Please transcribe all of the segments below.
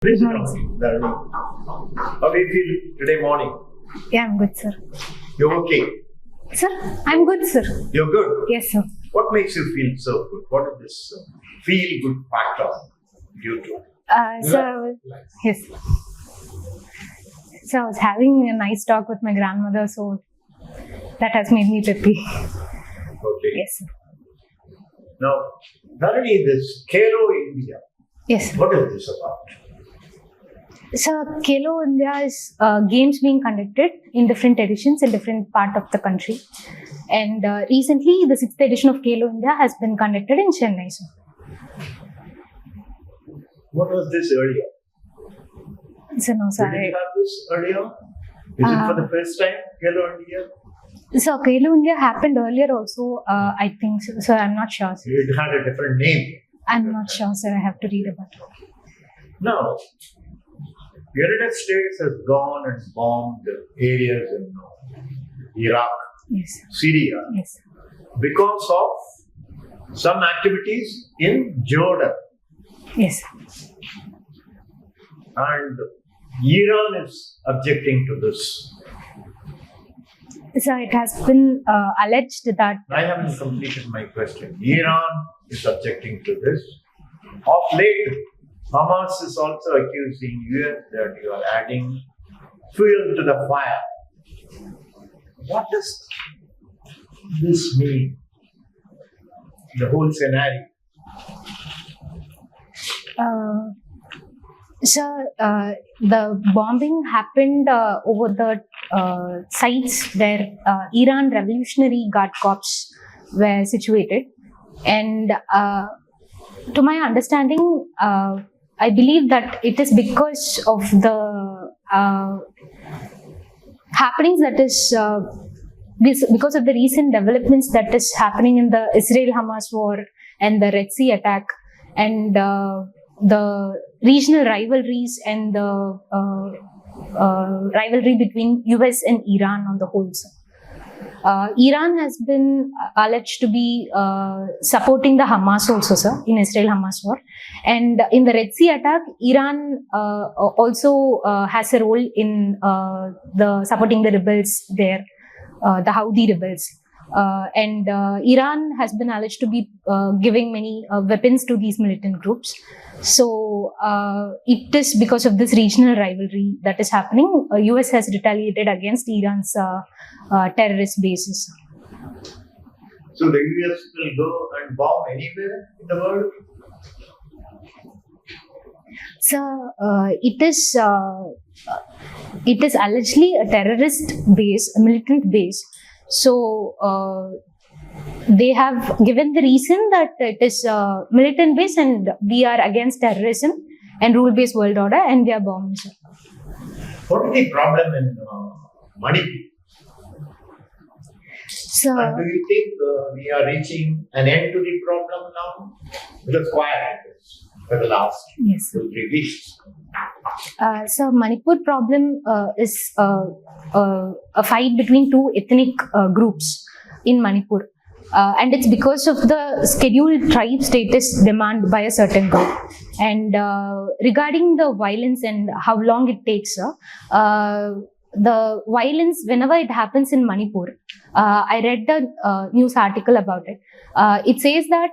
Good morning, sir. How do you feel today morning? Yeah, I'm good, sir. You're okay? Sir, I'm good, sir. You're good? Yes, sir. What makes you feel so good? What is this feel-good factor due to? Yes. So I was having a nice talk with my grandmother, so that has made me peppy. Okay. Yes, sir. Now, Dharani, this Kelo India, Yes. what is this about? So Kelo India is games being conducted in different editions in different part of the country. And recently, the 6th edition of Kelo India has been conducted in Chennai, sir. What was this earlier? So no, Did sorry. you have this earlier? Is it for the first time, Kelo India? So Kelo India happened earlier also, I think, so I'm not sure, sir. It had a different name. I'm not sure, sir. I have to read about it. Now, the United States has gone and bombed areas in Iraq, Yes. Syria, Yes. because of some activities in Jordan. Yes. And Iran is objecting to this. So it has been alleged that I haven't completed my question. Iran is objecting to this. Of late, Hamas is also accusing US that you are adding fuel to the fire. What does this mean? The whole scenario. the bombing happened over the sites where Iran Revolutionary Guard Corps were situated, and to my understanding, I believe that it is because of the happenings that is because of the recent developments that is happening in the Israel-Hamas war and the Red Sea attack and the regional rivalries and the rivalry between US and Iran on the whole. Iran has been alleged to be supporting the Hamas also, sir, in Israel-Hamas war. And in the Red Sea attack, Iran also has a role in the supporting the rebels there, the Houthi rebels. And Iran has been alleged to be giving many weapons to these militant groups. So it is because of this regional rivalry that is happening. US has retaliated against Iran's terrorist bases. So the US will go and bomb anywhere in the world? So it is allegedly a terrorist base, a militant base. So they have given the reason that it is a militant base and we are against terrorism and rule-based world order and they are bombing. What is the problem in Manipur? So, and do you think we are reaching an end to the problem now? It was quiet for the last 2-3 weeks. So Manipur problem is a fight between two ethnic groups in Manipur. And it's because of the scheduled tribe status demand by a certain group. And regarding the violence and how long it takes, the violence, whenever it happens in Manipur, I read a news article about it. It says that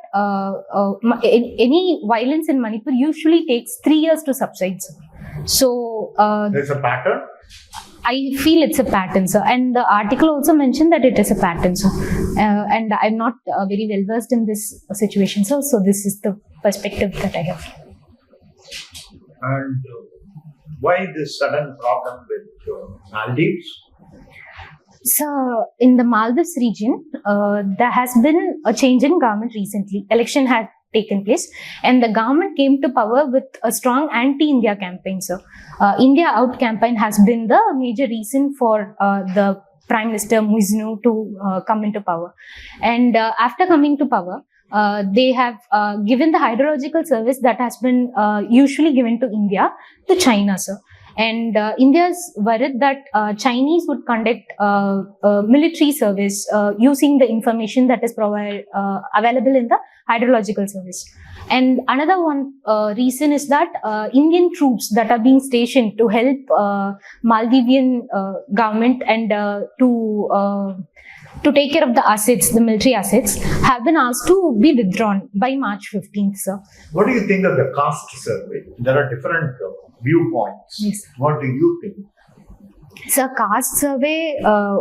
any violence in Manipur usually takes 3 years to subside. So there's a pattern? I feel it's a pattern, sir. And the article also mentioned that it is a pattern, sir. And I'm not very well versed in this situation, sir. So this is the perspective that I have. And why this sudden problem with Maldives? So in the Maldives region, there has been a change in government recently. Election had taken place and the government came to power with a strong anti-India campaign. So India Out campaign has been the major reason for the Prime Minister Muizinu to come into power. And after coming to power, they have given the hydrological service that has been usually given to India to China, sir. And India is worried that Chinese would conduct military service using the information that is available in the hydrological service. And another one reason is that Indian troops that are being stationed to help Maldivian government and to take care of the assets, the military assets, have been asked to be withdrawn by March 15th, sir. What do you think of the caste survey? There are different viewpoints. Yes. What do you think? So, caste survey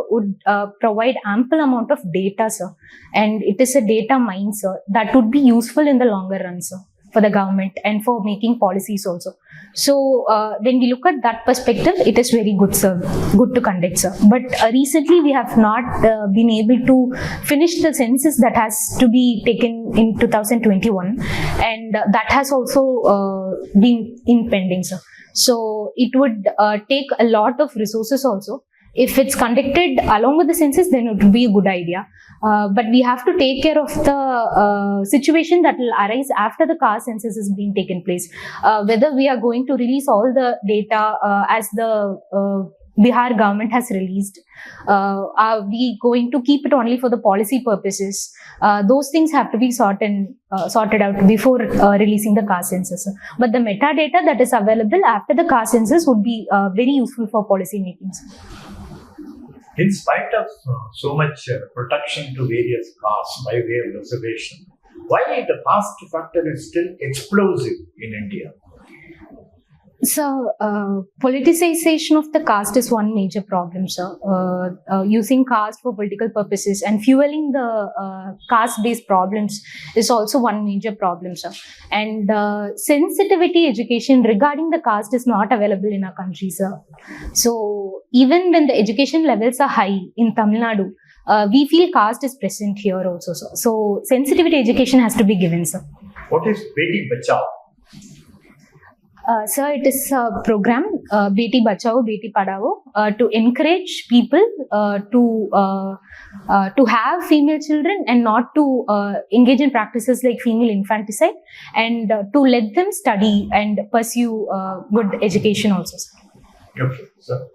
would provide ample amount of data, sir, and it is a data mine, sir, that would be useful in the longer run, sir, for the government and for making policies also. So, when we look at that perspective, it is very good, sir, good to conduct, sir. But recently, we have not been able to finish the census that has to be taken in 2021, and that has also been in pending, sir. So it would take a lot of resources also. If it's conducted along with the census, then it would be a good idea. But we have to take care of the situation that will arise after the caste census has been taken place. Whether we are going to release all the data as the Bihar government has released. Are we going to keep it only for the policy purposes? Those things have to be sorted out before releasing the caste census. But the metadata that is available after the caste census would be very useful for policy making. In spite of so much protection to various castes by way of reservation, why the caste factor is still explosive in India? So, politicization of the caste is one major problem, sir. Using caste for political purposes and fueling the caste-based problems is also one major problem, sir. And sensitivity education regarding the caste is not available in our country, sir. So, even when the education levels are high in Tamil Nadu, we feel caste is present here also, sir. So, sensitivity education has to be given, sir. What is Beti Bachao? Sir, it is a program, Beti Bachao, Beti Padhao, to encourage people to have female children and not to engage in practices like female infanticide, and to let them study and pursue good education also, sir. Okay, sir.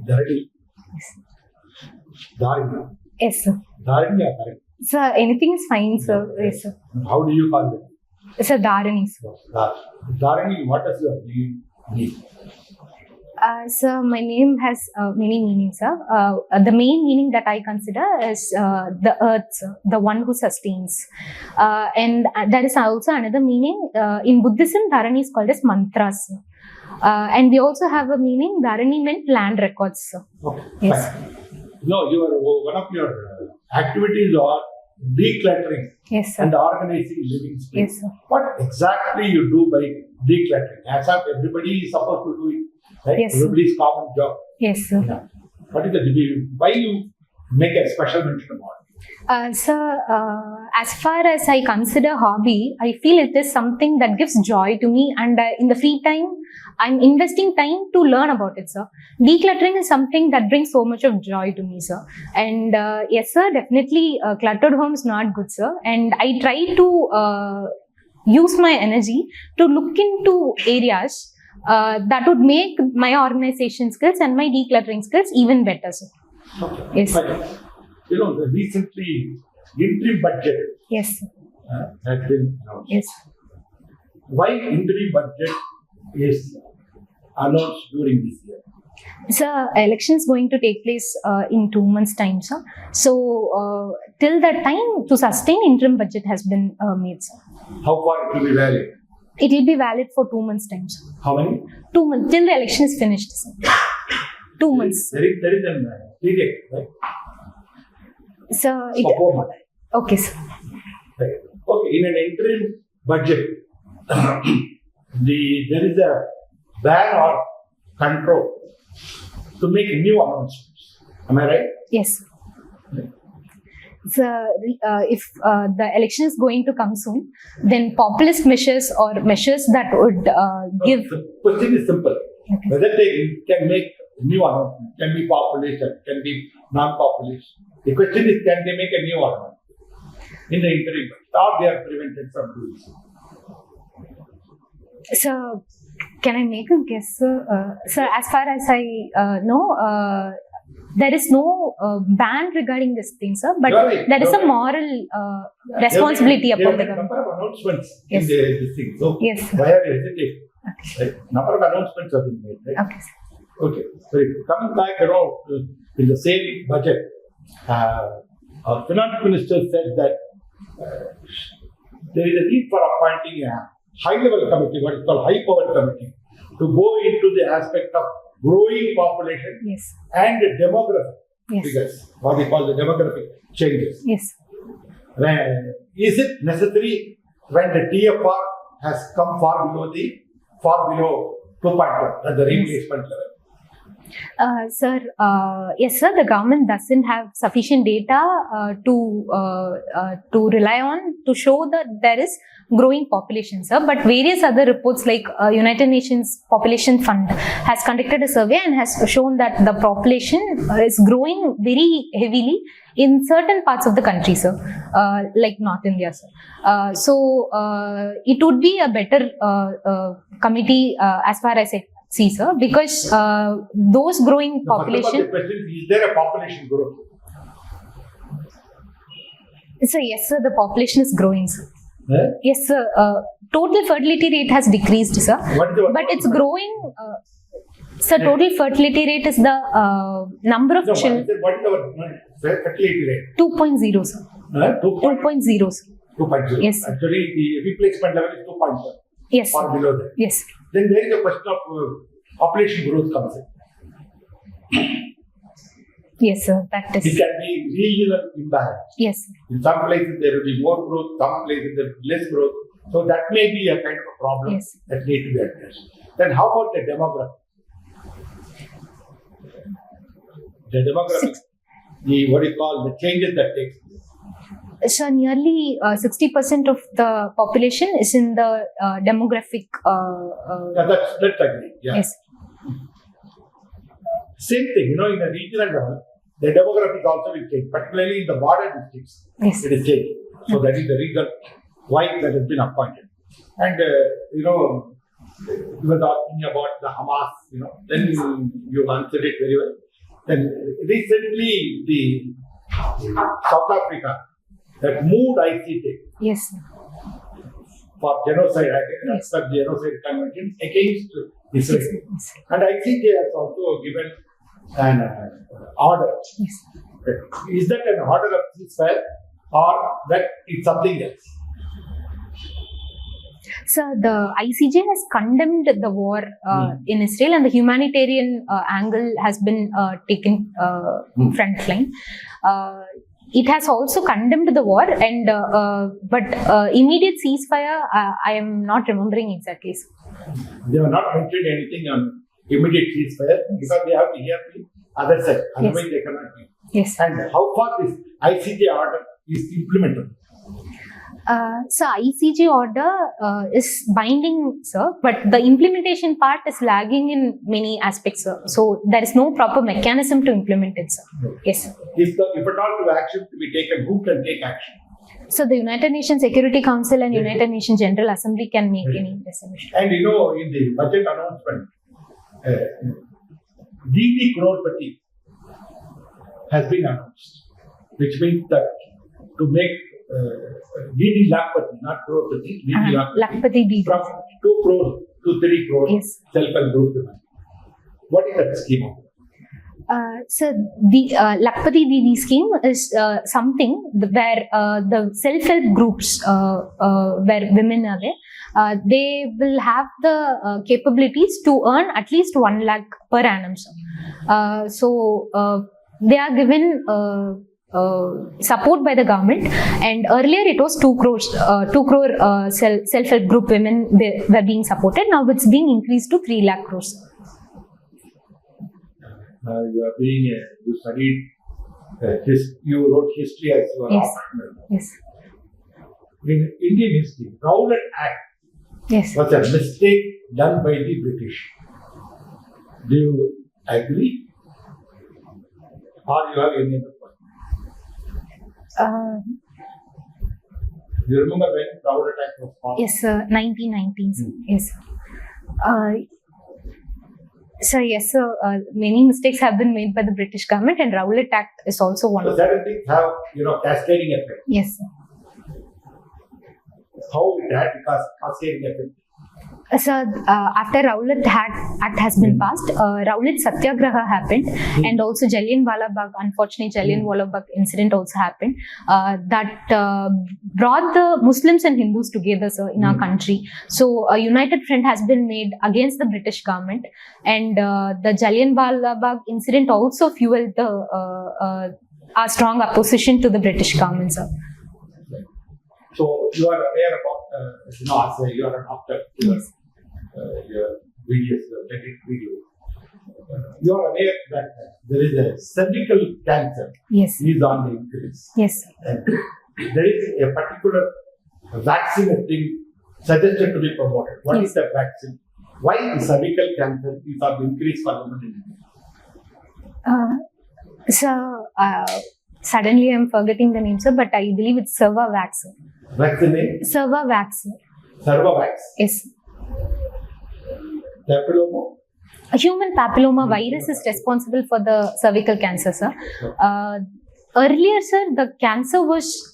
Dharini. Yes, sir. Dharini or Dharini? Sir, anything is fine, sir. Yes, sir. How do you call it? Sir, Dharani, sir. Dharini, what does your name mean? Sir, my name has many meanings, sir. The main meaning that I consider is the earth, sir, the one who sustains. And there is also another meaning. In Buddhism, Dharani is called as mantras, sir. And we also have a meaning, Dharani meant land records, sir. Okay, Yes. fine. No, one of your activities are decluttering Yes, sir. and organizing living space. Yes, sir. What exactly you do by decluttering? As of everybody is supposed to do it, right? Yes, sir. Everybody's common job. Yes, sir. Yeah. What is the why you make a special mention about it? Sir, as far as I consider hobby, I feel it is something that gives joy to me, and in the free time, I'm investing time to learn about it, sir. Decluttering is something that brings so much of joy to me, sir. And yes, sir, definitely cluttered home is not good, sir. And I try to use my energy to look into areas that would make my organization skills and my decluttering skills even better, sir. Okay. Yes. Fine. You know, the recently interim budget Yes, sir. has been announced. Yes. Why interim budget is announced during this year? Sir, election is going to take place in 2 months' time, sir. So, till that time, to sustain interim budget has been made, sir. How far it will be valid? It will be valid for 2 months' time, sir. How many? 2 months, till the election is finished, sir. 2 months. There is an period, right? Sir, For 4 months. okay, sir. Right. Okay, in an interim budget, there is a ban or control to make new announcements. Am I right? Yes. So, if the election is going to come soon, then populist measures or measures that would give. The question is simple. Okay. Whether they can make new announcement, can be populist, can be non-populist. The question is, can they make a new announcement in the interim budget, or they are prevented from doing so? So, can I make a guess, sir? Sir, as far as I know, there is no ban regarding this thing, sir, but You're right. there is You're a right. moral responsibility There upon are the a government. number of announcements Yes. in this thing. So Yes, sir. why are you hesitating? Right? Number of announcements have been made. Right? Okay, sir. Okay. Very good. Coming back, in the same budget, our finance minister said that there is a need for appointing a high-level committee, what is called high-powered committee, to go into the aspect of growing population Yes, and demographic yes, figures, what we call the demographic changes. yes. Is it necessary when the TFR has come far below 2.1 at the replacement level? Sir, yes, sir. The government doesn't have sufficient data to rely on to show that there is growing population, sir. But various other reports, like United Nations Population Fund, has conducted a survey and has shown that the population is growing very heavily in certain parts of the country, sir, like North India, sir. So it would be a better committee as far as I see, sir, because those growing The first population. of the question is there a population growth? So yes, sir, the population is growing, sir. Eh? Yes, sir. Total fertility rate has decreased, sir, What is the but it's growing. So total fertility rate is the number of No, children. what is our fertility rate? 2.0, sir. 2.0, sir. 2.0. Yes, sir. Actually, the replacement level is 2.1 Yes, or sir. below that. Yes. Then there is a question of population growth comes in. Yes, sir. That It is. can be regional imbalance. Yes. In some places there will be more growth, some places there will be less growth. So that may be a kind of a problem Yes. that need to be addressed. Then how about the demography? The demographic, what do you call the changes that take place? So nearly 60% of the population is in the demographic. Yeah, that's agree. Yeah. Yes. Same thing, in a regional level, the demographic also will change, particularly in the border districts. Yes. It is changing. So that is the reason why that has been appointed. And you were talking about the Hamas, then you answered it very well. Then recently the South Africa that moved ICJ Yes. for genocide, Yes. the genocide convention against Israel. Yes. And ICJ has also given an order. Yes. Is that an order of ceasefire or that is something else? So the ICJ has condemned the war in Israel, and the humanitarian angle has been taken front line. It has also condemned the war, and but immediate ceasefire, I am not remembering exactly. Sir. They have not mentioned anything on immediate ceasefire because they have to hear the other side. Otherwise, they cannot be. Yes. And how far this ICJ order is implemented? So ICJ order is binding, sir, but the implementation part is lagging in many aspects, sir. So there is no proper mechanism to implement it, sir. Yes, sir. If at all action to be taken, who can take action? So the United Nations Security Council and United Nations General Assembly can make any resolution. And in the budget announcement, DD Crorepati has been announced, which means that to make DD Lakpati, not Crorepati, DD Lakpati DD. from 2 crore to 3 crore Yes. self-help group women. What is that scheme? So the Lakpati DD scheme is something where the self-help groups where women are there, they will have the capabilities to earn at least 1 lakh per annum. So they are given support by the government, and earlier it was 2 crore self-help group women were being supported. Now it's being increased to 3 lakh crores. You studied you wrote history as your Yes. optional. Yes. In Indian history, Rowlatt Act Yes. was a mistake done by the British. Do you agree? Or you have any other point? You remember when Rowlatt Act was passed? Yes, 1919. Yes. So yes, sir. Many mistakes have been made by the British government, and Rowlatt Act is also one So of them. certain things have, cascading effect. Yes, sir. How it had cascading effect? So after Rowlatt Act has been passed, Rowlatt Satyagraha happened, and also Jallianwala Bagh, unfortunately Jallianwala Bagh incident also happened. That brought the Muslims and Hindus together, sir, in our country. So a united front has been made against the British government, and the Jallianwala Bagh incident also fueled our strong opposition to the British government, sir. So you are aware about, as you are an doctor, Yes. Your videos, your technical videos. You are aware that there is a cervical cancer Yes. is on the increase. Yes. And there is a particular vaccine has been suggested to be promoted. What is that vaccine? Why the cervical cancer is on the increase for women in India? Suddenly I'm forgetting the name, sir, but I believe it's Cervavax. Vaccine? Cervavax. Cervavax? Yes. Papilloma? A human papilloma virus is responsible for the cervical cancer, sir. Earlier, sir, the cancer was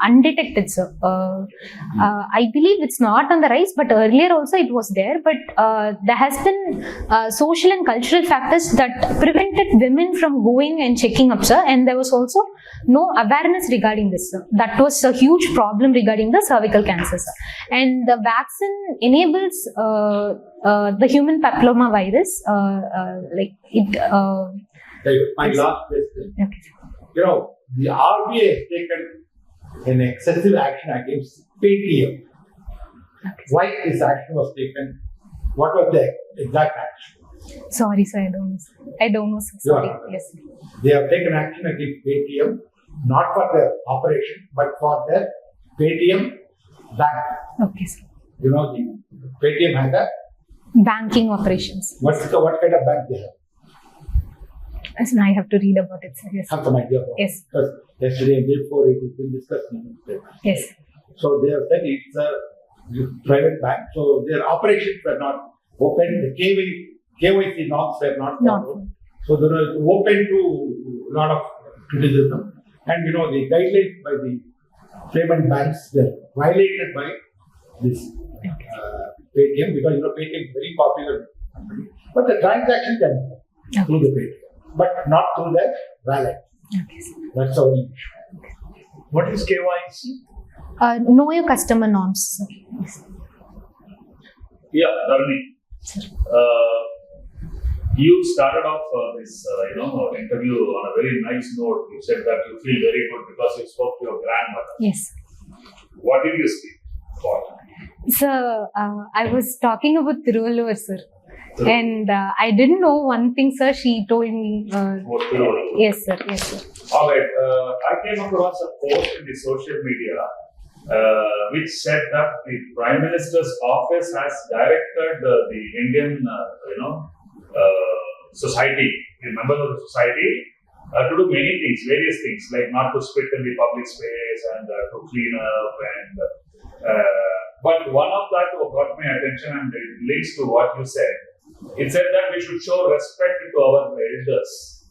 undetected, sir. I believe it's not on the rise, but earlier also it was there. But there has been social and cultural factors that prevented women from going and checking up, sir. And there was also no awareness regarding this, sir. That was a huge problem regarding the cervical cancer, sir. And the vaccine enables the human papilloma virus, My last question. Okay. The RBI has taken an excessive action against PTM. Okay. Why this action was taken? What was the exact action? Sorry, sir, I don't know. I don't know, sir. Sorry. Yes. They have taken action against PTM, not for their operation, but for their PTM bank. Okay, sir. The PTM has a Banking operations. what kind of bank they have? Yes, I have to read about it, sir. Yes. Have some idea about it. Yes. Because yesterday and day before it has been discussed in the newspaper. Yes. So they have said it's a private bank, so their operations were not open. The KYC norms were not followed. So they were open to a lot of criticism. And the guidelines by the payment banks were violated by this Paytm, because Paytm is very popular company. But the transaction can go through the Paytm, but not through the wallet. Okay, sir. That's our issue. What is KYC? Know your customer norms, sir. Yes. Yeah, Dharani. You started off this interview on a very nice note. You said that you feel very good because you spoke to your grandmother. Yes. What did you speak about? Sir, I was talking about Tiruvallur, sir. And I didn't know one thing, sir. She told me. What Tiruvallur? Yes, sir. Yes, sir. All right. I came across a post in the social media which said that the Prime Minister's office has directed the Indian, society, the members of the society, to do many things, various things, like not to spit in the public space and to clean up but one of that got my attention, and it links to what you said. It said that we should show respect to our elders,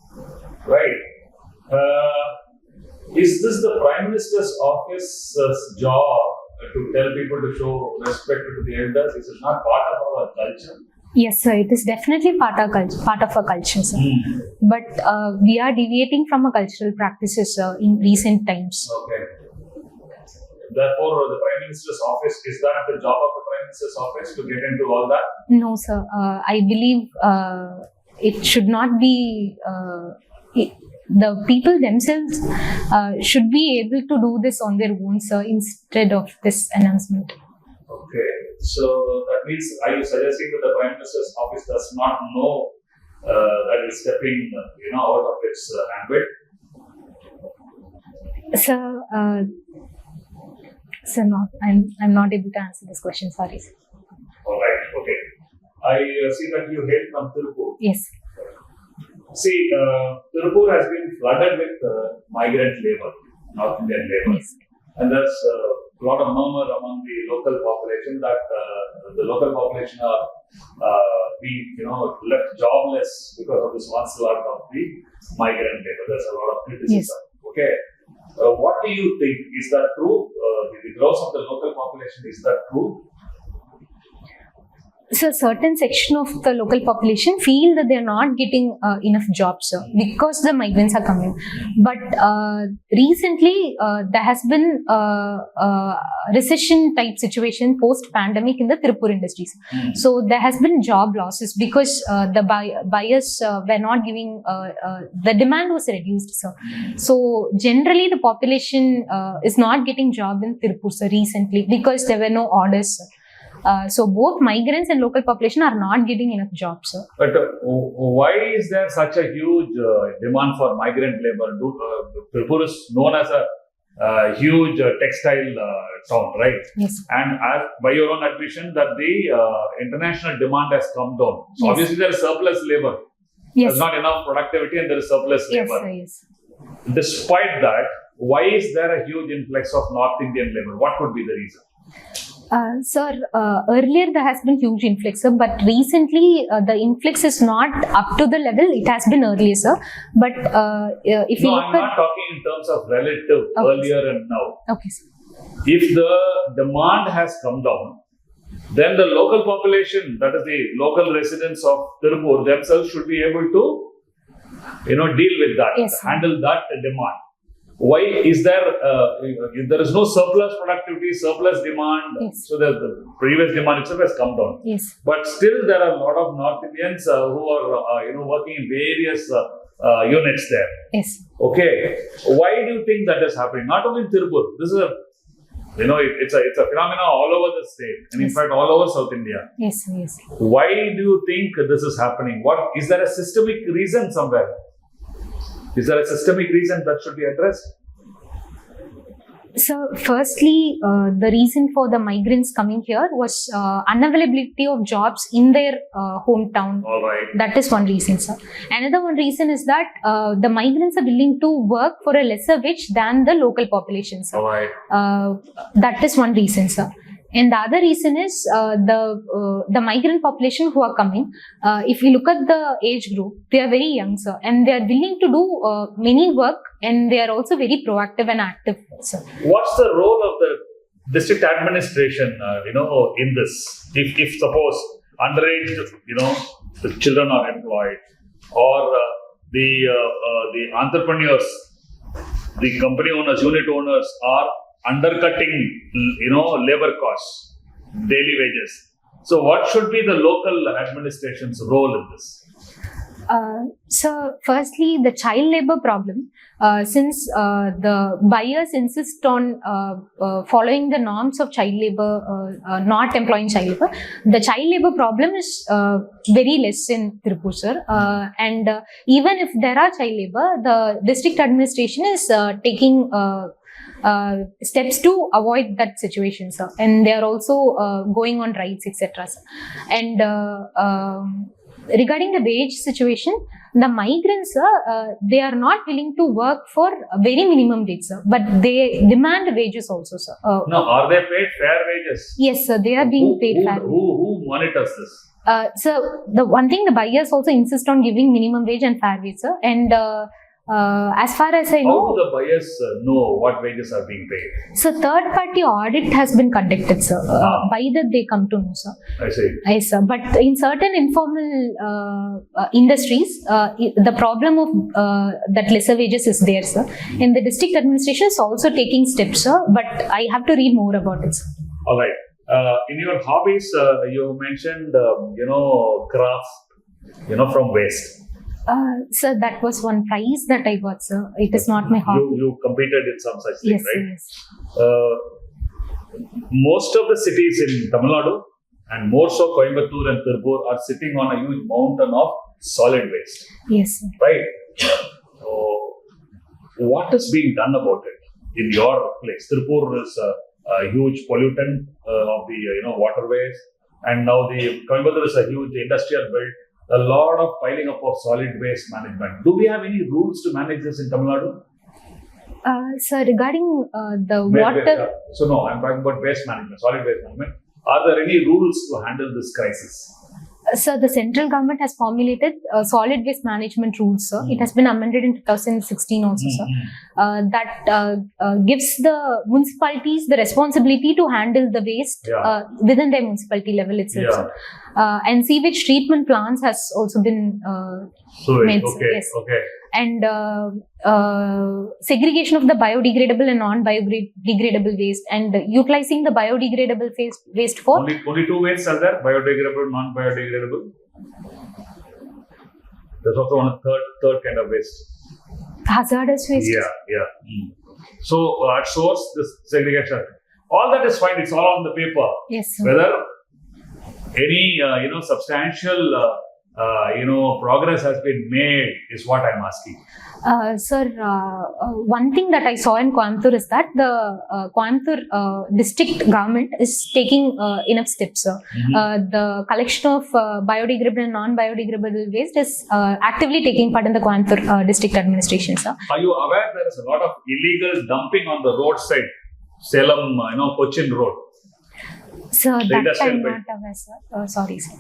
right? Is this the Prime Minister's office's job to tell people to show respect to the elders? Is it not part of our culture? Yes, sir. It is definitely part of our culture, sir. But we are deviating from our cultural practices in recent times. Okay. Therefore, the Prime Minister's office, is that the job of the Prime Minister's office to get into all that? No, sir. I believe it should not be. The people themselves should be able to do this on their own, sir, instead of this announcement. Okay. So that means, are you suggesting that the Prime Minister's office does not know that it's stepping, out of its ambit? Sir, no, I'm not able to answer this question. Sorry, sir. All right. Okay. I see that you hail from Tirupur. Yes. See, Tirupur has been flooded with migrant labor, North Indian labor. Yes. And there's lot of murmur among the local population that the local population are being left jobless because of this onslaught of the migrant labor. There's a lot of criticism. Yes. Okay, what do you think? Is that true? The growth of the local population, is that true? So, a certain section of the local population feel that they are not getting enough jobs, sir, because the migrants are coming. But recently, there has been recession type situation post pandemic in the Tirupur industries. So, there has been job losses because the buyers were not giving, the demand was reduced, sir. So, generally, the population is not getting job in Tirupur, sir, recently because there were no orders, sir. So both migrants and local population are not getting enough jobs, sir. But why is there such a huge demand for migrant labor? Tirupur is known as a huge textile town, right? Yes. And as by your own admission, that the international demand has come down. So Yes. obviously there is surplus labor. Yes. There's not enough productivity and there is surplus Yes, labor. sir, yes. Despite that, why is there a huge influx of North Indian labor? What could be the reason? Sir, earlier there has been huge influx, sir, but recently the influx is not up to the level it has been earlier, sir. But if you No, look I'm not talking in terms of relative Okay. earlier and now. okay, sir. If the demand has come down, then the local population, that is the local residents of Tirupur themselves, should be able to, deal with that, Yes, sir. handle that demand. Why is there? If there is no surplus productivity, surplus demand, Yes. so the previous demand itself has come down. Yes. But still, there are a lot of North Indians who are, working in various units there. Yes. Okay, why do you think that is happening? Not only in Tirupur. This is it's a phenomenon all over the state, and in Yes. fact all over South India. Yes. Yes. Why do you think this is happening? What is there a systemic reason somewhere? Is there a systemic reason that should be addressed? So, firstly, the reason for the migrants coming here was unavailability of jobs in their hometown. All right. That is one reason, sir. Another one reason is that the migrants are willing to work for a lesser wage than the local population, sir. All right. That is one reason, sir. And the other reason is the migrant population who are coming. If you look at the age group, they are very young, sir, and they are willing to do many work, and they are also very proactive and active, sir. What's the role of the district administration, in this? If suppose underage, the children are employed, or the entrepreneurs, the company owners, unit owners are undercutting, labor costs, daily wages. So, what should be the local administration's role in this? So, firstly, the child labor problem, since the buyers insist on following the norms of child labor, not employing child labor, the child labor problem is very less in Tirupur, sir. And even if there are child labor, the district administration is taking steps to avoid that situation, sir. And they are also going on rights, etc. And regarding the wage situation, the migrants, they are not willing to work for a very minimum wage, sir, but they demand wages also, sir. No, are they paid fair wages? Yes, sir, they are being paid fair. Who monitors this? So the one thing, the buyers also insist on giving minimum wage and fair wage, sir. And as far as I know, how do the buyers know what wages are being paid? So third party audit has been conducted, sir. By that they come to know, sir. I see. Yes, sir. But in certain informal industries, the problem of that lesser wages is there, sir. And the district administration is also taking steps, sir. But I have to read more about it, sir. All right. In your hobbies, you mentioned, craft, from waste. Sir, that was one prize that I got, sir. It is not my hobby. You competed in some such thing, Yes, right? yes. Most of the cities in Tamil Nadu and more so Coimbatore and Tirupur are sitting on a huge mountain of solid waste, Yes, sir. right? So, what is being done about it in your place? Tirupur is a huge pollutant of the waterways, and now the Coimbatore is a huge industrial belt. A lot of piling up of solid waste management. Do we have any rules to manage this in Tamil Nadu? Sir, regarding the Where- water, so no, I'm talking about waste management, solid waste management. Are there any rules to handle this crisis? sir, the central government has formulated solid waste management rules, sir. It has been amended in 2016 also, sir. That gives the municipalities the responsibility to handle the waste within their municipality level itself, sir. And sewage treatment plants has also been made, sir. Okay, Yes. okay. And segregation of the biodegradable and non-biodegradable waste, and utilizing the biodegradable waste for Only two wastes are there: biodegradable, non-biodegradable. There's also one third kind of waste. hazardous waste. Yeah. So at source, this segregation, all that is fine. It's all on the paper. Yes, sir. Whether any substantial progress has been made is what I'm asking. Sir, one thing that I saw in Coimbatore is that the Coimbatore district government is taking enough steps, sir. The collection of biodegradable and non-biodegradable waste is actively taking part in the Coimbatore district administration, sir. Are you aware there is a lot of illegal dumping on the roadside, Salem, Cochin Road? Sir, that industrial I'm belt. not aware, sir. Sorry, sir.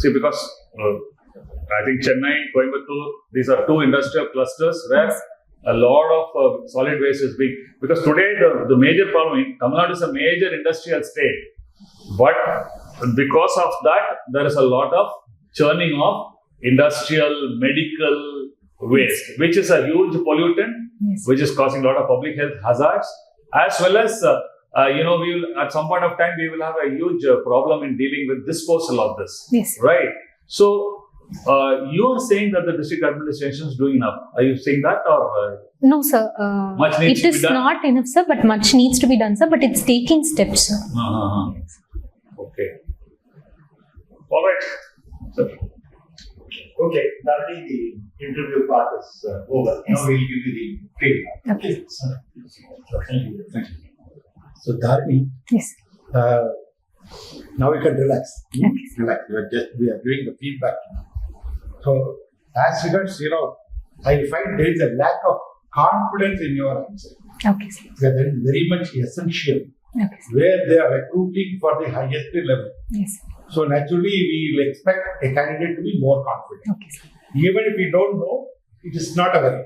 See, because I think Chennai, Coimbatore, these are two industrial clusters where a lot of solid waste is being. Because today the major problem, Tamil Nadu is a major industrial state, but because of that, there is a lot of churning of industrial, medical waste, which is a huge pollutant, which is causing a lot of public health hazards, as well as we will, at some point of time, we will have a huge problem in dealing with disposal of this. Yes. Right. So, you are saying that the district administration is doing enough. Are you saying that, or No, sir. Much needs It to be is done? not enough, sir, but much needs to be done, sir. But it's taking steps, sir. Okay. All right. Sir. Okay, Dharani, the interview part is over. Now we'll give you the feedback. Okay. Thank you. So Dharani, Yes. now we can relax. Okay. Relax. We are doing the feedback. So as regards, I find there is a lack of confidence in your answer. Okay, sir. That is very much essential. Okay, sir. Where they are recruiting for the highest level. Yes. So naturally, we will expect a candidate to be more confident. Okay, sir. Even if we don't know, it is not a worry.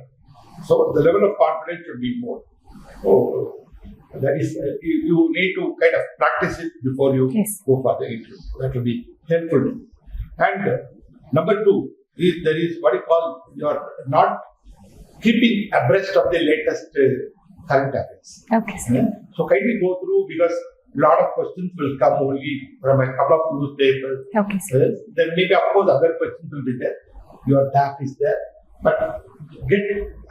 So the level of confidence should be more. So that is, you need to kind of practice it before you go for the interview. That will be helpful. And number two is there is what you call you're not keeping abreast of the latest current affairs. Okay, sir. So kindly go through because a lot of questions will come only from a couple of newspapers. Okay, sir. Then maybe of course other questions will be there. Your DAP is there. But get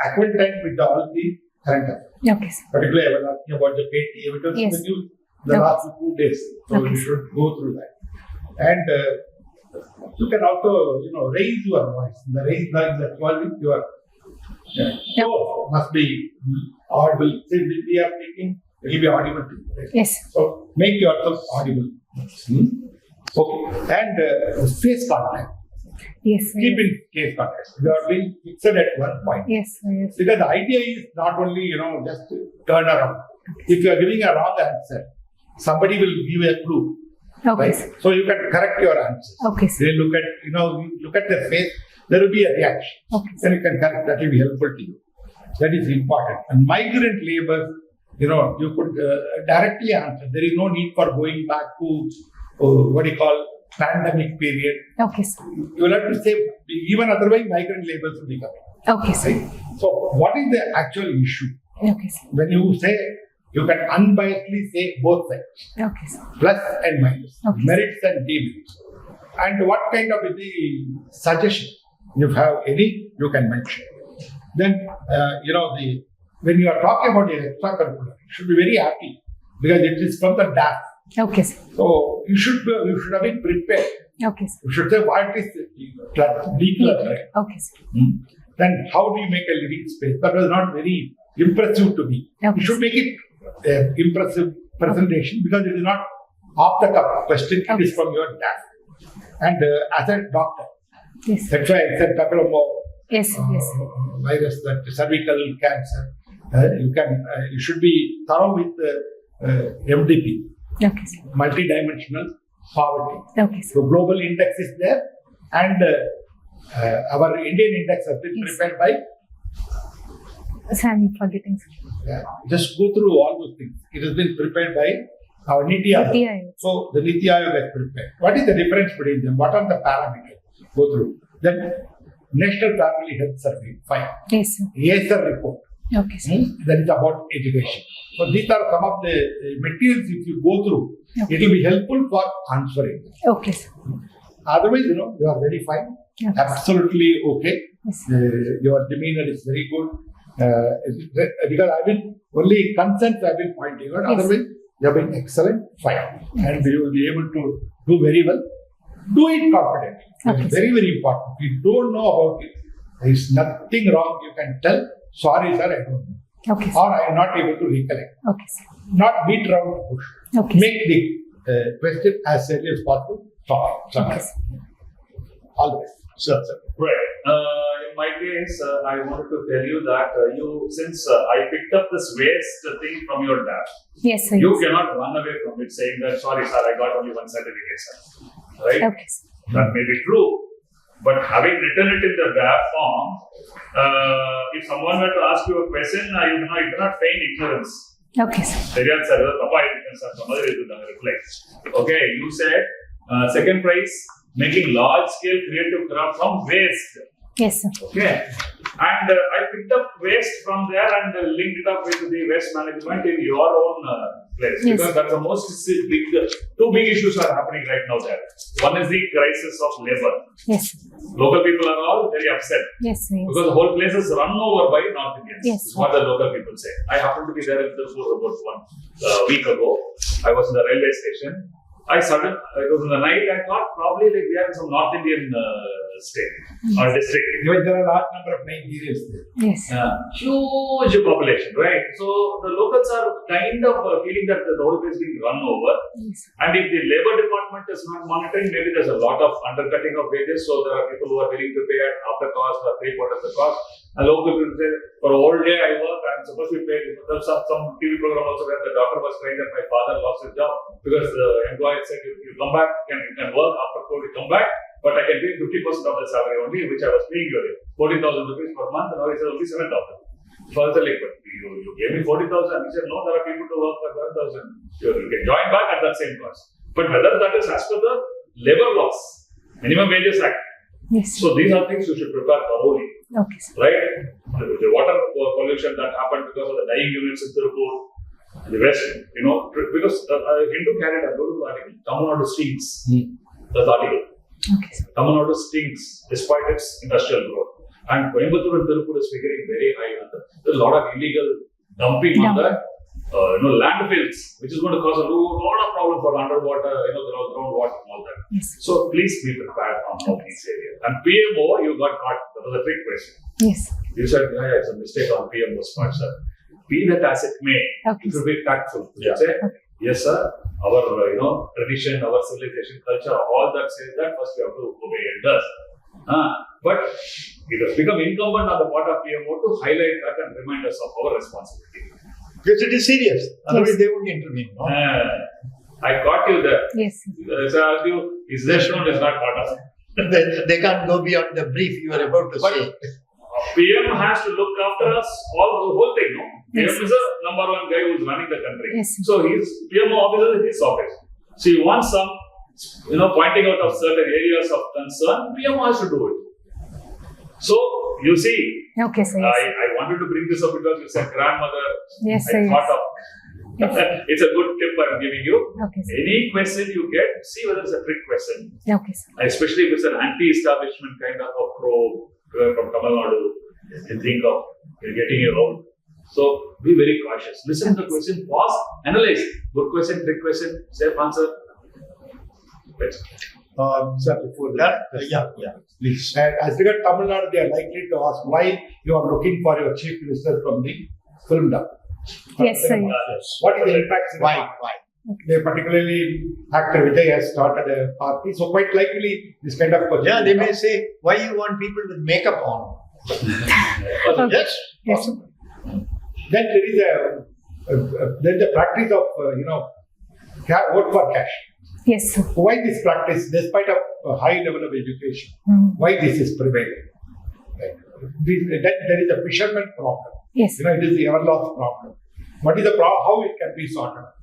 acquainted with all the current affairs. Okay, sir. Particularly I was asking about the PTGP because Yes. the news the last 2 days. So Okay. you should go through that. And you can also, raise your voice. The raise voice that was with your so must be audible. Since we are speaking, it will be audible to you. Right? Yes. So make yourself audible. Okay. And face contact. Yes, sir. Keep in face contact. You are being fixed at one point. Yes, sir. Yes. Because the idea is not only, just to turn around. If you are giving a wrong answer, somebody will give a clue. Okay, Right? sir. So you can correct your answer. Okay, sir. They look at, you look at their face, there will be a reaction. Okay, sir. Then you can correct, that will be helpful to you. That is important. And migrant labor, you could directly answer. There is no need for going back to what you call pandemic period. Okay, sir. You will have to say, even otherwise, migrant labor will be coming. Okay, sir. Right? So, what is the actual issue? Okay, sir. When you say, you can unbiasedly say both sides, Okay, sir. plus and minus, Okay. merits and demerits. And what kind of the suggestion, if you have any, you can mention. Then, when you are talking about the extracurricular, you should be very happy because it is from the DAF. Okay, sir. So you should have been prepared. Okay, sir. You should say what is decluttering. Okay, sir. Then how do you make a living space? That was not very impressive to me. Okay. You should make it impressive presentation because it is not off the cuff question. It is from your DAF. And as a doctor, Yes. that's why I said couple of more Yes, yes. virus, that cervical cancer. You should be thorough with MDP, Okay, sir. multidimensional poverty. Okay, sir. So global index is there, and our Indian index has been Yes. prepared by. So I'm forgetting, sir. Just go through all those things. It has been prepared by our Niti Aayog. Niti Aayog. So the Niti Aayog has prepared. What is the difference between them? What are the parameters? Go through. Then National Family Health Survey, fine. Yes, sir. ASR report, Okay, sir. that is about education. So these are some of the materials if you go through, Okay. it will be helpful for answering. Okay, sir. Otherwise, you are very fine, Okay. absolutely okay. Yes. Your demeanor is very good. Because I've been only concerns I've been pointing out. Yes. Otherwise, you have been excellent, fine, and you will be able to do very well. Do it confidently. Okay, It's very, very important. If you don't know about it, there is nothing wrong. You can tell, sorry, sir, I don't know. Okay, sir. Or I am not able to recollect. Okay, sir. Not beat around the bush. Okay, sir. Make the question as early as possible. Stop. Okay, sir. All the best. Sure, sir. Right. In my case, I wanted to tell you that since I picked up this waste thing from your dad, Yes, sir. you Yes. cannot run away from it saying that, sorry, sir, I got only one certificate, sir. Right? Okay, sir. That may be true. But having written it in the draft form, if someone were to ask you a question, you cannot feign ignorance. Okay, sir. Seriyan sir, Papa, reply. Okay, you said second prize, making large scale creative craft from waste. Yes, sir. Okay, and I picked up waste from there and linked it up with the waste management in your own place, Yes. because that's the most two big issues are happening right now there. One is the crisis of labor. Yes, sir. Local people are all very upset Yes, sir. Yes. because the whole place is run over by North Indians. Yes. Is what the local people say. I happened to be there in Tirupur about 1 week ago. I was in the railway station. It was in the night. I thought probably like we are in some North Indian state or district. Even there are a large number of Nigerians there. Yes. Huge population, right? So the locals are kind of feeling that the whole place is being run over. Yes. And if the labor department is not monitoring, maybe there's a lot of undercutting of wages. So there are people who are willing to pay at half the cost or 3/4 the cost. And local people say, for a whole day I work, I'm supposed to be paid. There's some TV program also where the doctor was crying that my father lost his job because the employer said, you come back, you can work after COVID, come back, but I can pay 50% of the salary only, which I was paying earlier, 14,000 rupees per month, and now he said only 7,000. So I said, like, but you gave me 40,000. He said, no, there are people to work for 12,000. You can join back at that same cost. But whether that is as per the labor laws, Minimum Wages Act. Yes. So these are things you should prepare thoroughly, Okay, sir. right? The water pollution that happened because of the dyeing units in Tirupur, the West, because Hindu carried a good article, Tamil Nadu stinks. That's the article. Okay, sir. Tamil Nadu stinks despite its industrial growth. And Coimbatore and Tirupur is figuring very high. There's a lot of illegal dumping on the landfills, which is going to cause a lot of problem for underwater, the groundwater and all that. Yes. So please be prepared on all these areas. And PMO, you got caught. That was a trick question. Yes. You said, yeah, it's a mistake on PMO's part, sir. Be that as it may, Okay. it will be tactful. You Yeah. say, yes, sir, our tradition, our civilization, culture, all that says that first we have to obey elders. But it has become incumbent on the part of PMO to highlight that and remind us of our responsibility. Because it is serious. Otherwise, they wouldn't intervene. No? I caught you there. Yes, sir. So I asked you, is there shown is not part of it? They can't go beyond the brief you are about to But say. PM has to look after us all the whole thing, no? Yes. PM is the number one guy who's running the country. Yes. So PMO officer is his office. So you want some, pointing out of certain areas of concern, PMO has to do it. So you see, Okay, sir. Yes. I wanted to bring this up because you said grandmother. Yes, I sir. thought Yes. of. It's a good tip I'm giving you. Okay, sir. Any question you get, see whether it's a trick question. Okay, sir. Especially if it's an anti-establishment kind of a probe from Tamil Nadu, you think of getting you out. So be very cautious. Listen to the question, pause, analyze. Good question, trick question, safe answer. Right. Sir, before that, please. As regards Tamil Nadu, they are likely to ask why you are looking for your chief minister from the film dub. Yes, sir. What is the impact? Why? They particularly actor Vijay has started a party, so quite likely this kind of question. Yeah, they may say, why you want people with makeup on? Okay. Yes. Yes. Then there is a practice of vote for cash. Yes, sir. Why this practice, despite a high level of education, why this is prevailing? Right? There is a fisherman problem. Yes. It is the everlost problem. What is the problem? How it can be sorted out?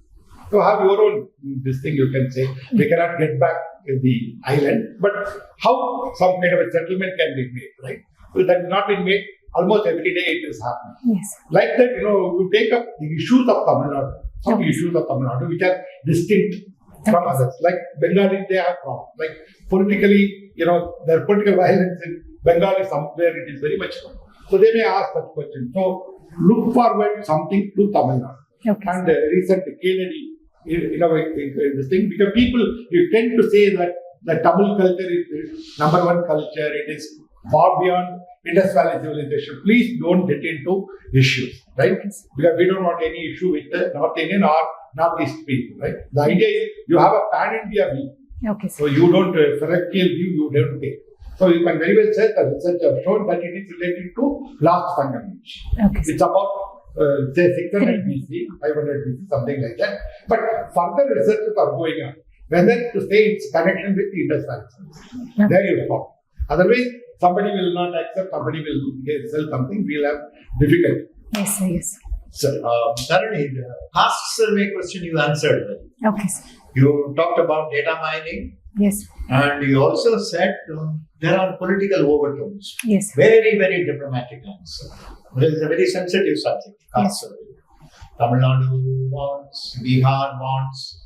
You have your own this thing you can say. We cannot get back in the island, but how some kind of a settlement can be made, right? So that has not been made. Almost every day it is happening. Yes. Like that, you take up the issues of Tamil Nadu, some issues of Tamil Nadu which are distinct from others. Like Bengali, they have problems. Like politically, their political violence in Bengal is somewhere it is very much wrong. So they may ask that question. So look forward something to Tamil Nadu. Okay. And recent Kennedy, this thing, because people, you tend to say that the Tamil culture is number one culture, it is far beyond Indus Valley civilization. Please don't get into issues, right? Because we don't want any issue with the North Indian or Northeast people, right? The idea is you have a pan-India view. Okay, sir. So you don't parochial view, you don't take. So you can very well say that research has shown that it is related to last Sangam age. Okay, sir. It's about say 600 BC, 500 BC, something like that. But further researches are going on. Whether to say its connection with the Indus Valley civilization. There you go. Otherwise, somebody will not accept, somebody will sell something, we'll have difficulty. Yes, sir. Yes. Sir, Dharani, the past survey question you answered well. Okay, sir. You talked about data mining, Yes. and you also said there are political overtones. Yes. Very, very diplomatic answer. It is a very sensitive subject, caste survey. Tamil Nadu wants, Bihar wants,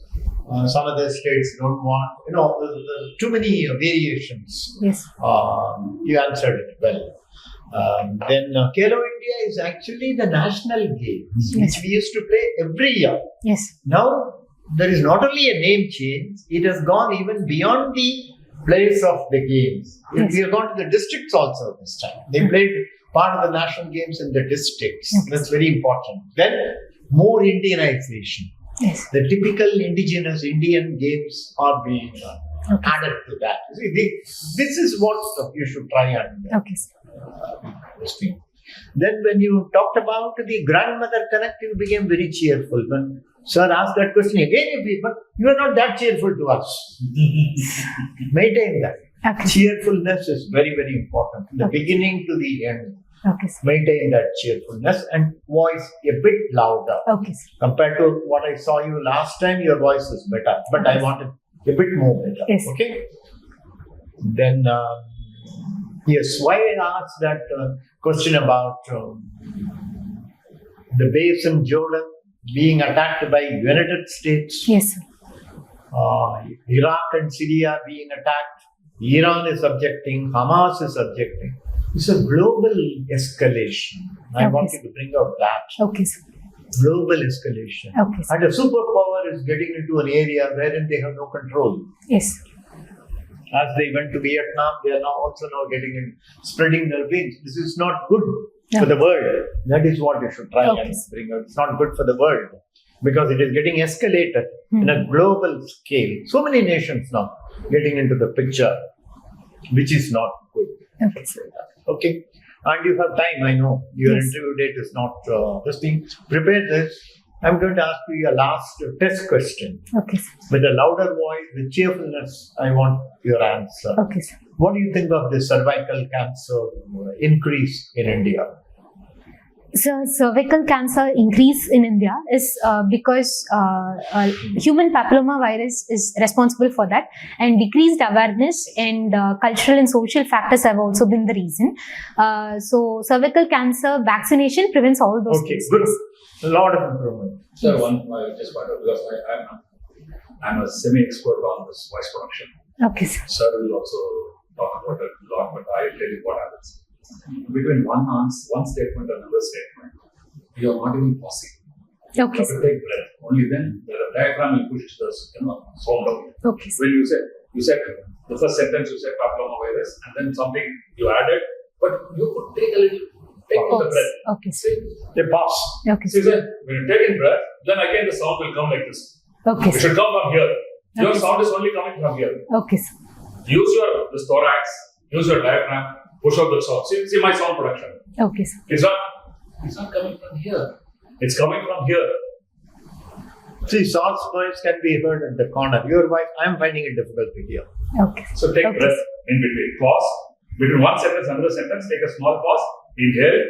some other states don't want. There's too many variations. Yes. You answered it well. Then Khelo India is actually the national games, which we used to play every year. Yes. Now, there is not only a name change, it has gone even beyond the place of the games. Yes. We have gone to the districts also this time. They played part of the national games in the districts. Yes. That's very important. Then, more Indianization. Yes. The typical indigenous Indian games are being added to that. See, this is what you should try and Okay, sir. thing. Then when you talked about the grandmother connect, you became very cheerful. When sir asked that question again, but you are not that cheerful to us. Maintain that. Okay. Cheerfulness is very, very important. From the beginning to the end. Okay, sir. Maintain that cheerfulness and voice a bit louder. Okay, sir. Compared to what I saw you last time, your voice is better. But I wanted a bit more better. Yes. Okay? Then, yes, why I asked that question about the base in Jordan being attacked by United States, Yes, sir. Iraq and Syria being attacked, Iran is objecting, Hamas is objecting. It's a global escalation. I Okay, wanted to bring out that. Okay, sir. Global escalation. Okay, sir. And a superpower is getting into an area wherein they have no control. Yes. As they went to Vietnam, they are now also getting in, spreading their wings. This is not good for the world. That is what you should try and bring out. It's not good for the world because it is getting escalated in a global scale. So many nations now getting into the picture, which is not good. Okay, sir. Okay. And you have time, I know. Your interview date is not this thing. Prepare this. I'm going to ask you a last test question. Okay, sir. With a louder voice, with cheerfulness, I want your answer. Okay, sir. What do you think of the cervical cancer increase in India? So, cervical cancer increase in India is because human papilloma virus is responsible for that, and decreased awareness and cultural and social factors have also been the reason. So, cervical cancer vaccination prevents all those cases. Good. A lot of improvement. Sir, I just wonder because I'm a semi-expert on this voice production. Okay, sir. Sir will also talk about it a lot, but I'll tell you what happens. Between one statement and another statement, you are not even pausing. Okay, You have sir. to take breath. Only then the diaphragm will push the sound out. Okay, sir. When you said the first sentence, you said papilloma virus, and then something you added, but you could take the breath. Okay, sir. They pass. Okay, See, sir. sir, when you take in breath, then again the sound will come like this. Okay, It sir. should come from here. Your Okay. sound is only coming from here. Okay, sir. Use your thorax, use your diaphragm, push out the sound. See my sound production. Okay, sir. It's not coming from here. It's coming from here. See, Saul's voice can be heard at the corner. Your voice, I'm finding it difficult to hear. Okay. So take Okay. breath in between. Pause. Between one sentence and another sentence, take a small pause. Inhale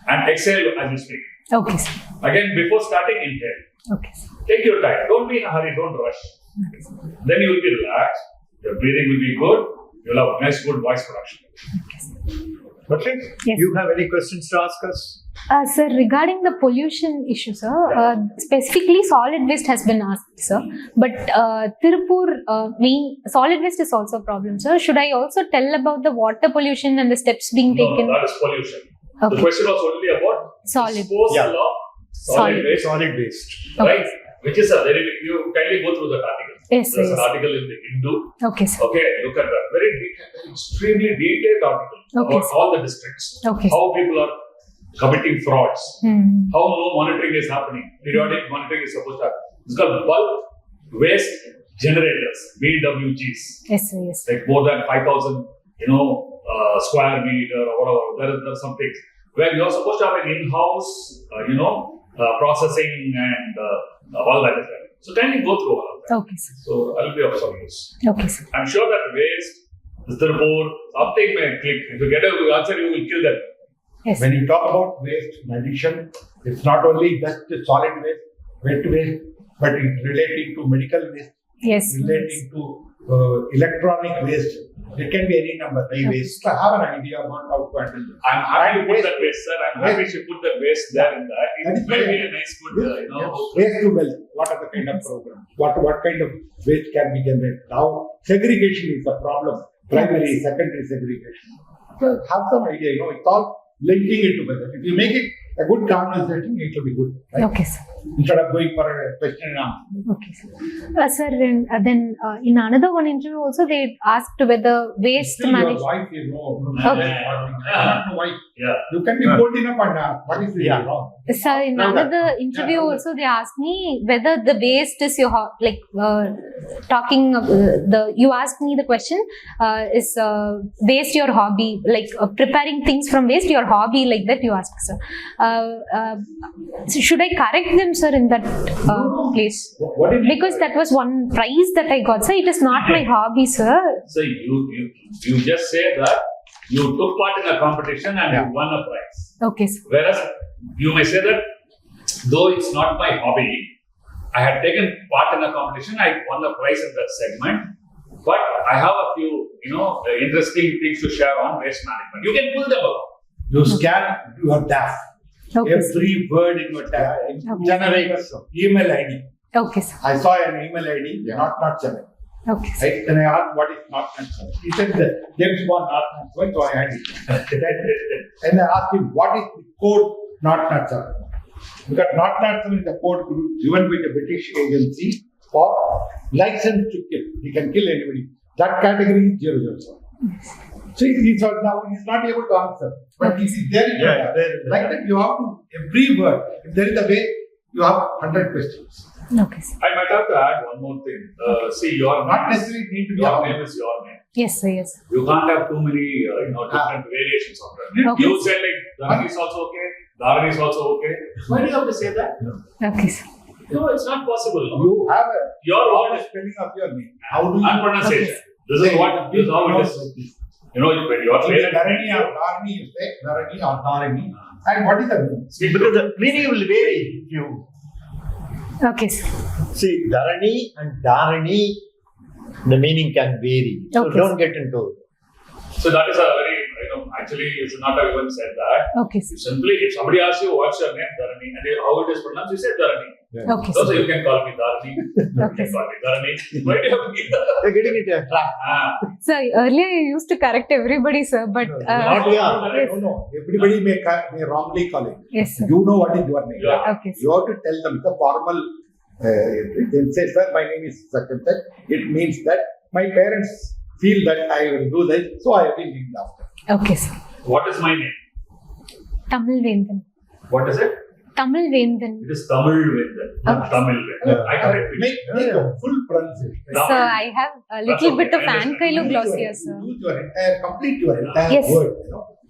and exhale as you speak. Okay, sir. Again, before starting, inhale. Okay, sir. Take your time. Don't be in a hurry. Don't rush. Then you will be relaxed. Your breathing will be good. You'll have nice, good voice production. Okay? Yes. You have any questions to ask us? Sir, regarding the pollution issue, sir, specifically solid waste has been asked, sir. But Tirupur, solid waste is also a problem, sir. Should I also tell about the water pollution and the steps being taken? No, that is pollution. Okay. The question was only about Solid. disposal of solid waste, Solid waste. right? Which is a very big, you kindly go through that article. Yes, There's yes. an article in the Hindu. Okay, sir. Okay, look at that. Very detailed, extremely detailed article Okay, about sir. all the districts. Okay. How people are committing frauds. Hmm. How no monitoring is happening. Periodic monitoring is supposed to happen. It's called bulk waste generators, BWGs. Yes, sir. Yes. Like more than 5,000, square meter or whatever. There are some things where you're supposed to have an in-house, processing and all that is there. So can you go through all of that? Okay, sir. So I'll be of some use. Okay, sir. I'm sure that waste, the report, something may click. If you get a answer, you will kill them. Yes. When you talk about waste, in addition, it's not only just the solid waste, wet waste, but it's relating to medical waste, Yes. relating to electronic waste. It can be any number. E-waste. So have an idea about how to handle it. I'm happy to put that waste, sir. I'm happy Waste. to put that waste there in that. That It is may very- be a nice good, Waste to wealth. What are the kind of programs? What kind of waste can be generated? Now, segregation is the problem. Primary, secondary segregation. So have some idea. It's all linking it together. If you make it a good conversation, it will be good. Right? Okay, sir. Instead of going for a question and answer. Okay, sir. Sir, then in another one interview also they asked whether waste Still your management. wife is wrong. Okay. I don't know why. Yeah. You can be bold enough and ask. What is really wrong? Sir, in Now that- another interview Yeah. also they asked me whether the waste is your talking. You asked me the question is waste your hobby, like preparing things from waste your hobby, like that you asked, sir. So should I correct them, sir, in that place? What did you Because that was one prize that I got, sir. It is not my hobby, sir. So you just say that you took part in a competition and you won a prize. Okay, sir. Whereas you may say that though it's not my hobby, I had taken part in a competition, I won a prize in that segment, but I have a few, interesting things to share on waste management. You can pull them along. You scan your DAF. Okay, sir. Every word in your DAF generates email ID. Okay, sir. I saw an email ID, not 7. Okay, sir. Right? Then I asked what is not 7. He said that James Bond not 7, so I had it. And I asked him what is the code not 7. Because not 7 is the code given by the British agency for license to kill. He can kill anybody. That category is 007. See, he's not able to answer. But it is there in your DAF. Like that, you have to, every word, if there is a way, you have 100 questions. Okay, sir. I might have to add one more thing. See, your Not name, necessarily need to be your our name is your name. Yes, sir. Yes. You can't have too many, different variations of that. Okay. You said like Dharani is also okay, Dharani is also okay. Why do you have to say that? Okay, sir. No, it's not possible. You have a Your word proper is spelling of your name. How do you and pronunciation. This is how it is. When you are So clear. Dharani or Dharani, you say Dharani or Dharani. And what is the meaning? Because the meaning will vary. If you Okay, sir. see Dharani and Dharani, the meaning can vary. So Okay. don't get into. So that is a very, actually you should not have even said that. Okay, You sir. simply, if somebody asks you what's your name, Dharani, and how it is pronounced, you say Dharani. Okay, So sir. you can call me Dharani, you Okay, can call me Dharani. Why do you have to give that? You're getting into a trap. Sir, earlier you used to correct everybody, sir, but Not here. yes. No. Everybody may wrongly call it. Yes, sir. You know what is your name. Yeah. Okay, sir. You have to tell them the formal. Then say, sir, my name is such and such. It means that my parents feel that I will do this, so I have been named after. Okay, sir. What is my name? Tamil Vendan. What is it? Tamil Vendan. It is Tamil Vendan, not Okay. Tamil Vendan. I correct it. Make a full pronunciation. So I have a little okay. bit of I understand. ankyloglossia, sir. Use your entire, complete your entire Yes. word.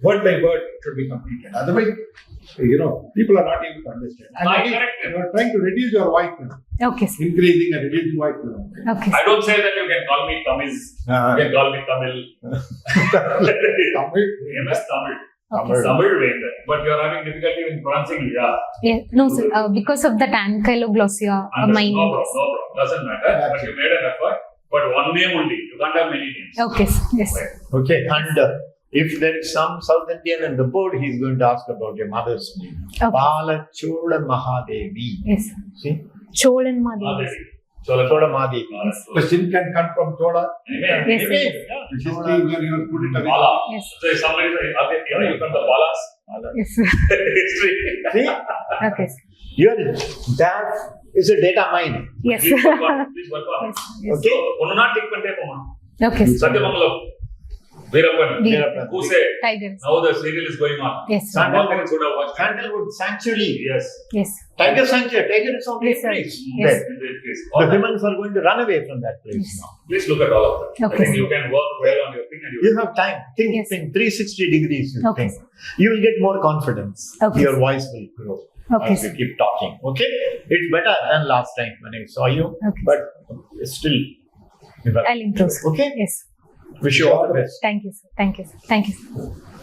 Word by word it should be completed. Otherwise, people are not able to understand. And I again, correct it. you are trying to reduce your white now. Okay, sir. Increasing and reducing white now. Okay, I sir. don't say that you can call me Tamiz. You can call me Tamil. Tamil. MS Tamil. Okay, sir. Tamil Vendan. But you are having difficulty in pronouncing Ya. Yeah, no, sir. Because of that ankyloglossia, my No name problem, is. no problem. Doesn't matter. But you made an effort. But one name only. You can't have many names. Okay, sir. Yes. Right. Okay, and if there is some South Indian in the board, he's going to ask about your mother's name. Okay. Balachola Mahadevi. Yes. See? Cholan Madhavi. Madevi. Chola Chola Mahadevi. Question can come from Chola. Anyway, Yes, Anyway, yes. Which is where you will put it away. Bala. Yes. So if somebody say, are you from the Balas? Yes, sir. History. See? Okay, sir. That is a data mine. Yes. Please work on. Please work on. Yes, yes. Okay? ஒன்னு நான் tick பண்ணிட்டே போமா Okay, sir. சத்யமங்கலம் Veerappan Veerappan. who say Tigers. now the serial is going on. Yes, sir. Sandal- All parents would have watched it. Sandalwood Sanctuary. Yes. Yes. Tiger Sanctuary. Tiger is on Yes, sir. place. Yes. There. In that case. The humans are going to run away from that place Yes. now. Please look at all of that. Okay, I think sir. you can work well on your thing and You have time. Think, Yes. think 360 degrees. You Okay, think. You will get more confidence. Okay, Your sir. voice will grow Okay, as sir. you keep talking. Okay? It's better than last time when I saw you, Okay. but it's still. I'll improve, sir. Okay? Yes. Wish you all the best. Thank you, sir. Thank you, sir. Thank you, sir.